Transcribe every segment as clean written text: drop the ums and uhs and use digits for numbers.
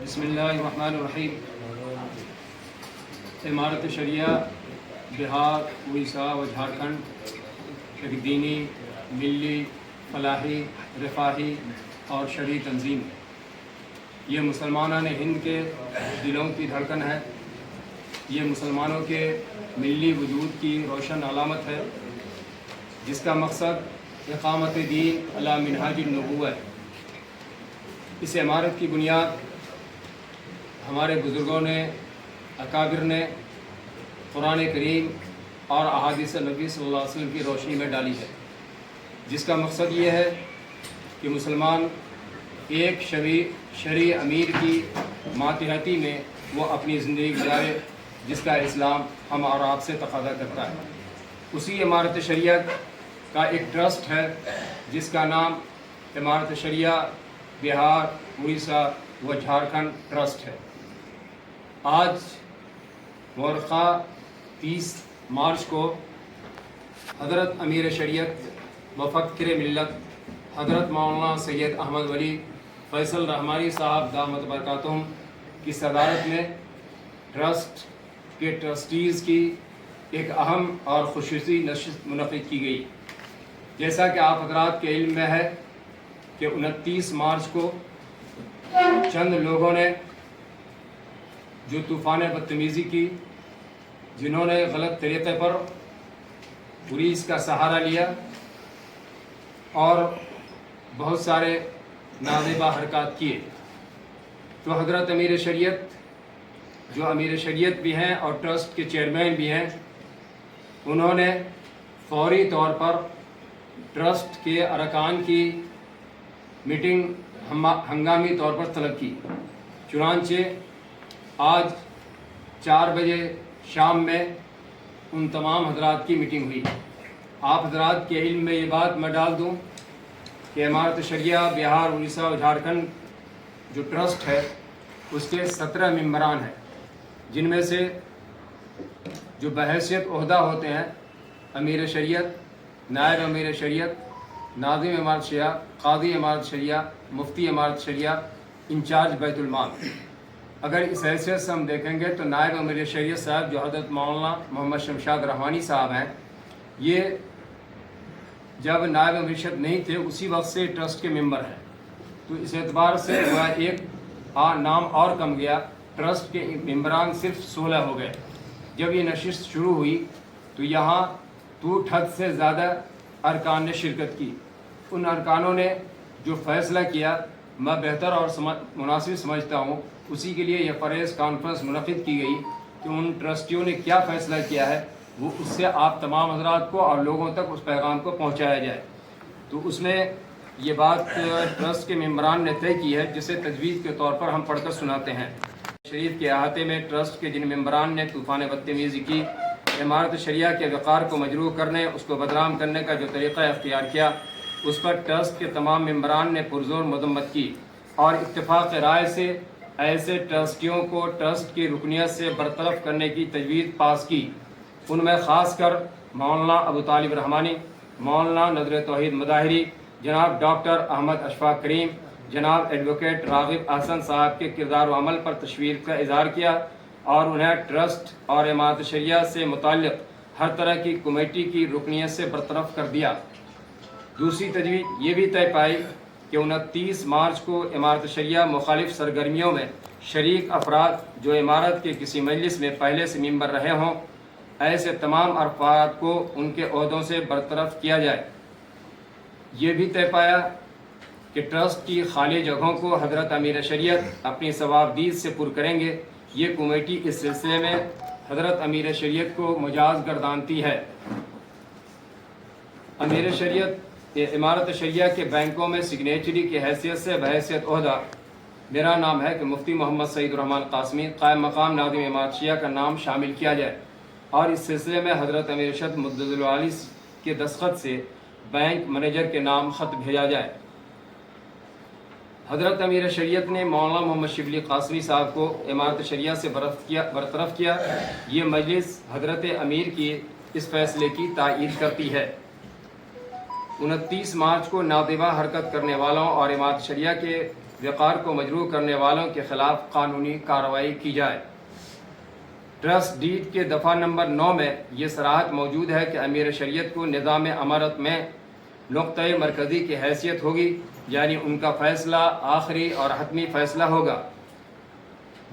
بسم اللہ الرحمن الرحیم۔ امارت شریعہ بہار، اڑیسہ و جھارکھنڈ ایک دینی، ملی، فلاحی، رفاہی اور شرعی تنظیم ہے۔ یہ مسلمانان ہند کے دلوں کی دھڑکن ہے۔ یہ مسلمانوں کے ملی وجود کی روشن علامت ہے، جس کا مقصد اقامت دین علی منہاج النبوہ ہے۔ اس عمارت کی بنیاد ہمارے بزرگوں نے، اکابر نے قرآن کریم اور احادیث نبی صلی اللہ علیہ وسلم کی روشنی میں ڈالی ہے، جس کا مقصد یہ ہے کہ مسلمان ایک شرعی امیر کی ماتحتی میں وہ اپنی زندگی گزارے، جس کا اسلام ہم اور آپ سے تقاضا کرتا ہے۔ اسی امارت شریعت کا ایک ٹرسٹ ہے، جس کا نام امارت شریعہ بہار، اڑیسہ و جھارکھنڈ ٹرسٹ ہے۔ آج مورخہ 30 مارچ کو حضرت امیر شریعت مفکر ملت حضرت مولانا سید احمد ولی فیصل رحمانی صاحب دامت برکاتہم کی صدارت میں ٹرسٹ کے ٹرسٹیز کی ایک اہم اور خصوصی نشست منعقد کی گئی۔ جیسا کہ آپ حضرات کے علم میں ہے کہ 29 مارچ کو چند لوگوں نے جو طوفان بدتمیزی کی، جنہوں نے غلط طریقے پر پولیس کا سہارا لیا اور بہت سارے نازیبہ حرکات کیے، تو حضرت امیر شریعت جو امیر شریعت بھی ہیں اور ٹرسٹ کے چیئرمین بھی ہیں، انہوں نے فوری طور پر ٹرسٹ کے ارکان کی میٹنگ ہنگامی طور پر طلب کی۔ چنانچہ آج 4 بجے شام میں ان تمام حضرات کی میٹنگ ہوئی۔ آپ حضرات کے علم میں یہ بات میں ڈال دوں کہ امارت شریعہ بہار، اڑیسہ اور جھارکھنڈ جو ٹرسٹ ہے، اس کے 17 ممبران ہیں، جن میں سے جو بحیثیت عہدہ ہوتے ہیں امیر شریعت، نائب امیر شریعت، ناظم امارت شریعہ، قاضی امارت شریعہ، مفتی امارت شریعہ، انچارج بیت المال۔ اگر اس حیثیت سے ہم دیکھیں گے تو نائب امیر شریعت صاحب جو حضرت مولانا محمد شمشاد رحمانی صاحب ہیں، یہ جب نائب امیر شریعت نہیں تھے اسی وقت سے ٹرسٹ کے ممبر ہیں، تو اس اعتبار سے وہ ایک نام اور کم گیا، ٹرسٹ کے ممبران صرف 16 ہو گئے۔ جب یہ نشست شروع ہوئی تو یہاں ٹوٹ حد سے زیادہ ارکان نے شرکت کی۔ ان ارکانوں نے جو فیصلہ کیا میں بہتر اور مناسب سمجھتا ہوں، اسی کے لیے یہ پریس کانفرنس منعقد کی گئی کہ ان ٹرسٹیوں نے کیا فیصلہ کیا ہے وہ اس سے آپ تمام حضرات کو اور لوگوں تک اس پیغام کو پہنچایا جائے۔ تو اس میں یہ بات ٹرسٹ کے ممبران نے طے کی ہے، جسے تجویز کے طور پر ہم پڑھ کر سناتے ہیں۔ شریف کے احاطے میں ٹرسٹ کے جن ممبران نے طوفان بدتمیزی کی، امارت شریعہ کے وقار کو مجروح کرنے، اس کو بدنام کرنے کا جو طریقہ اختیار کیا، اس پر ٹرسٹ کے تمام ممبران نے پرزور مذمت کی اور اتفاق رائے سے ایسے ٹرسٹیوں کو ٹرسٹ کی رکنیت سے برطرف کرنے کی تجویز پاس کی۔ ان میں خاص کر مولانا ابو طالب رحمانی، مولانا نذر توحید مظاہری، جناب ڈاکٹر احمد اشفاق کریم، جناب ایڈوکیٹ راغب احسن صاحب کے کردار و عمل پر تشویش کا اظہار کیا اور انہیں ٹرسٹ اور امارت شریعہ سے متعلق ہر طرح کی کمیٹی کی رکنیت سے برطرف کر دیا۔ دوسری تجویز یہ بھی طے پائی کہ 29 مارچ کو امارت شریعہ مخالف سرگرمیوں میں شریک افراد جو امارت کے کسی مجلس میں پہلے سے ممبر رہے ہوں، ایسے تمام افراد کو ان کے عہدوں سے برطرف کیا جائے۔ یہ بھی طے پایا کہ ٹرسٹ کی خالی جگہوں کو حضرت امیر شریعت اپنی ثوابدید سے پر کریں گے۔ یہ کمیٹی اس سلسلے میں حضرت امیر شریعت کو مجاز گردانتی ہے۔ امیر شریعت امارت شریعہ کے بینکوں میں سگنیچری کی حیثیت سے بحیثیت عہدہ میرا نام ہے کہ مفتی محمد سعید الرحمان قاسمی قائم مقام ناظم امارت شریعہ کا نام شامل کیا جائے اور اس سلسلے میں حضرت امیر شریعت مدد العالی کے دستخط سے بینک مینیجر کے نام خط بھیجا جائے۔ حضرت امیر شریعت نے مولانا محمد شبلی قاسمی صاحب کو امارت شریعہ سے برطرف کیا۔ یہ مجلس حضرت امیر کی اس فیصلے کی تائید کرتی ہے۔ 29 مارچ کو نادبہ حرکت کرنے والوں اور امارت شریعہ کے وقار کو مجروح کرنے والوں کے خلاف قانونی کارروائی کی جائے۔ ٹرسٹ ڈیڈ کے دفعہ نمبر 9 میں یہ صراحت موجود ہے کہ امیر شریعت کو نظام امارت میں نقطۂ مرکزی کی حیثیت ہوگی، یعنی ان کا فیصلہ آخری اور حتمی فیصلہ ہوگا۔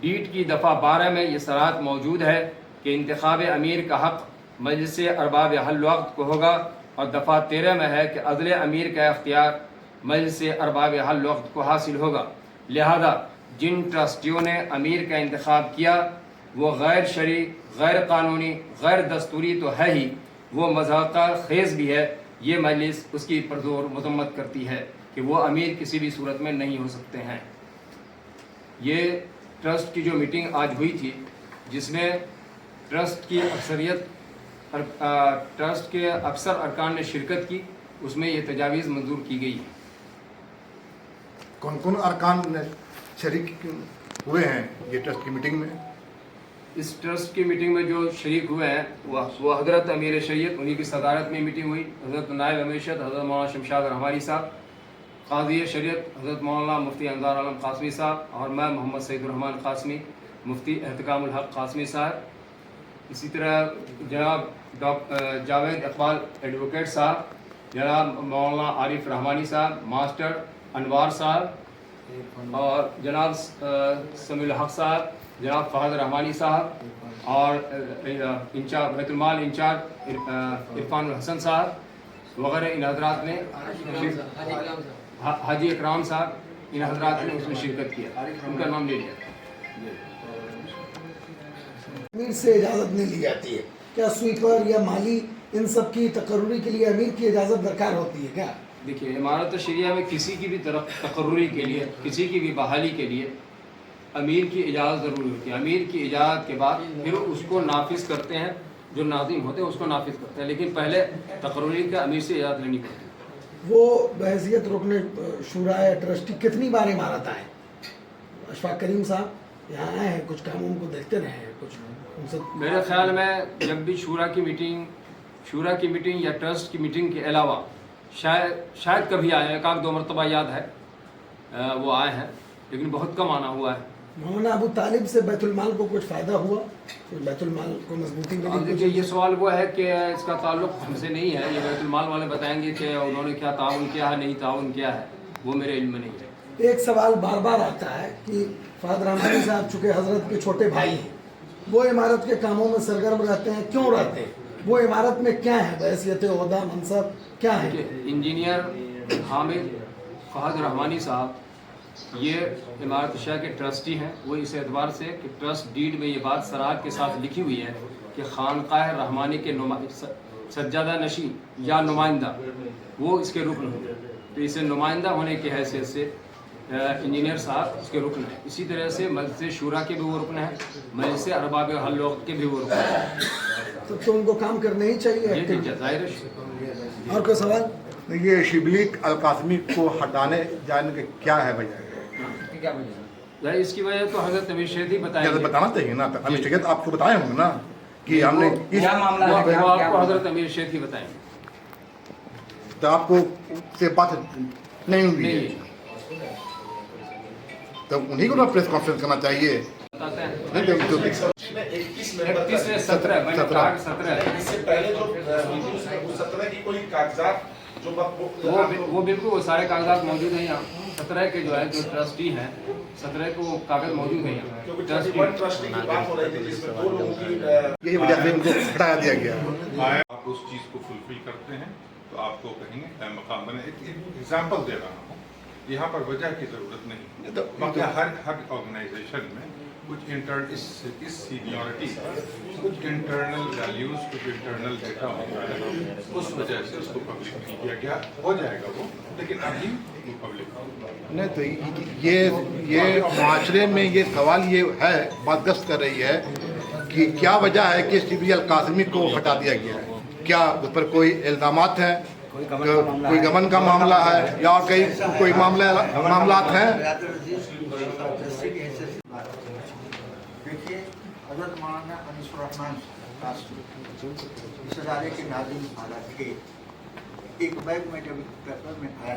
ڈیڈ کی دفعہ 12 میں یہ صراحت موجود ہے کہ انتخاب امیر کا حق مجلس ارباب حل وقت کو ہوگا، اور دفعہ 13 میں ہے کہ عزل امیر کا اختیار مجلس ارباب حل وقت کو حاصل ہوگا۔ لہذا جن ٹرسٹیوں نے امیر کا انتخاب کیا وہ غیر شرعی، غیر قانونی، غیر دستوری تو ہے ہی، وہ مضحکہ خیز بھی ہے۔ یہ مجلس اس کی پرزور مذمت کرتی ہے کہ وہ امیر کسی بھی صورت میں نہیں ہو سکتے ہیں۔ یہ ٹرسٹ کی جو میٹنگ آج ہوئی تھی، جس میں ٹرسٹ کی ٹرسٹ کے اکثر ارکان نے شرکت کی، اس میں یہ تجاویز منظور کی گئی۔ کون کون ارکان شریک ہوئے ہیں یہ ٹرسٹ کی میٹنگ میں؟ اس ٹرسٹ کی میٹنگ میں جو شریک ہوئے ہیں وہ حضرت امیر شریعت، انہی کی صدارت میں میٹنگ ہوئی، حضرت نائب امیر شریعت حضرت مولانا شمشاد رحمانی صاحب، قاضی شریعت حضرت مولانا مفتی انظار عالم قاسمی صاحب، اور میں محمد سعید الرحمان قاسمی، مفتی احتکام الحق قاسمی صاحب، اسی طرح جناب جاوید اقبال ایڈوکیٹ صاحب، جناب مولانا عارف رحمانی صاحب، ماسٹر انوار صاحب، اور جناب سمیع الحق صاحب، جناب فہد رحمانی صاحب، اور انچارج بیت المال انچارج عرفان الحسن صاحب وغیرہ، ان حضرات نے حاجی اکرام صاحب، ان حضرات نے اس میں شرکت کیا، ان کا نام لے لیا۔ امیر سے اجازت نہیں لی جاتی ہے کیا؟ سویپر یا مالی ان سب کی تقرری کے لیے امیر کی اجازت درکار ہوتی ہے کیا؟ دیکھیے، امارت شریعہ میں کسی کی بھی تقرری کے لیے، کسی کی بھی بحالی کے لیے امیر کی اجازت ضروری ہوتی ہے۔ امیر کی اجازت کے بعد پھر اس کو نافذ کرتے ہیں، جو ناظم ہوتے ہیں اس کو نافذ کرتے ہیں، لیکن پہلے تقرری کا امیر سے اجازت لینی پڑتی ہے۔ وہ بحیثیت رکن شورا یا ٹرسٹی کتنی بار عمارت آئے؟ اشفاق کریم صاحب یہاں آئے ہیں، کچھ کام ان کو دیکھتے رہے ہیں، کچھ ان سے میرے خیال میں جب بھی شورا کی میٹنگ یا ٹرسٹ کی میٹنگ کے علاوہ شاید کبھی آئے ہیں، ایک آدھ دو مرتبہ یاد ہے وہ آئے ہیں، لیکن بہت کم آنا ہوا ہے۔ مولانا ابو طالب سے بیت المال کو کچھ فائدہ ہوا؟ بیت المال کو مضبوطی ملی؟ دیکھیے، یہ سوال وہ ہے کہ اس کا تعلق ہم سے نہیں ہے، یہ بیت المال والے بتائیں گے کہ انہوں نے کیا تعاون کیا ہے، نہیں تعاون کیا ہے، وہ میرے علم میں نہیں ہے۔ ایک سوال بار بار آتا ہے کہ فہد رحمانی صاحب چونکہ حضرت کے چھوٹے بھائی ہیں، وہ عمارت کے کاموں میں سرگرم رہتے ہیں، کیوں رہتے ہیں؟ وہ عمارت میں کیا ہے؟ بحیثیت عہدہ، منصب کیا ہے؟ انجینئر حامد فہد رحمانی صاحب یہ امارت شاہ کے ٹرسٹی ہیں۔ وہ اس اعتبار سے کہ ٹرسٹ ڈیڈ میں یہ بات صراحت کے ساتھ لکھی ہوئی ہے کہ خانقاہ رحمانی کے سجادہ نشین یا نمائندہ وہ اس کے رکن ہوں، تو اسے نمائندہ ہونے کی حیثیت سے انجینئر صاحب اس کے رکن ہیں۔ اسی طرح سے مجلس شورا کے بھی وہ رکن ہیں، مجلس ارباب حل وقت کے بھی وہ رکن ہیں۔ تو ان کو کام کرنا ہی چاہیے۔ ظاہر ہے۔ اور کوئی سوال؟ یہ شبلی القاسمی کو ہٹانے جانے کے کیا ہے وجہ؟ اس کی وجہ تو حضرت امیر شریعت ہی بتائیں گے۔ بتانا چاہیے نا، امیر شریعت آپ کو بتائے ہوں گے نا کہ ہم نے کیا معاملہ ہے، وہ آپ کو حضرت امیر شریعت ہی بتائیں گے۔ تو آپ کو سے بات نہیں ہوئی ہے تو انہیں کو نا پریس کانفرنس کرنا چاہیے۔ وہ بالکل وہ سارے کاغذات موجود ہیں یہاں، 17 کے جو ہے جو ٹرسٹی ہیں 17 کو وہ کاغذ موجود ہیں یہاں۔ یہی وجہ سے ان کو ہٹایا دیا گیا۔ آپ اس چیز کو فلفل کرتے ہیں تو آپ کو کہیں گے مقام بنے۔ ایک ایگزامپل دے رہا ہوں، یہاں پر وجہ کی ضرورت نہیں، باقی ہر آرگنائزیشن میں کچھ اس سینیورٹی کچھ انٹرنل ویلیوز، کچھ انٹرنل ڈیٹا ہوتا ہے، اس وجہ سے اس کو پبلک نہیں کیا گیا۔ ہو جائے گا وہ، لیکن ابھی وہ پبلک نہیں تو یہ معاشرے میں یہ سوال یہ ہے، بات گشت کر رہی ہے کہ کیا وجہ ہے کہ شبلی القاسمی کو ہٹا دیا گیا ہے؟ کیا اس پر کوئی الزامات ہیں، کوئی گمن کا معاملہ ہے یا کوئی معاملات ہیں؟ دیکھیے، حضرت مولانا انیس الرحمن قاسمی اس ادارے کے ناظم حالات کے ایک بیگ میں جب پیپر میں آیا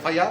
FIR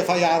FIR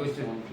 2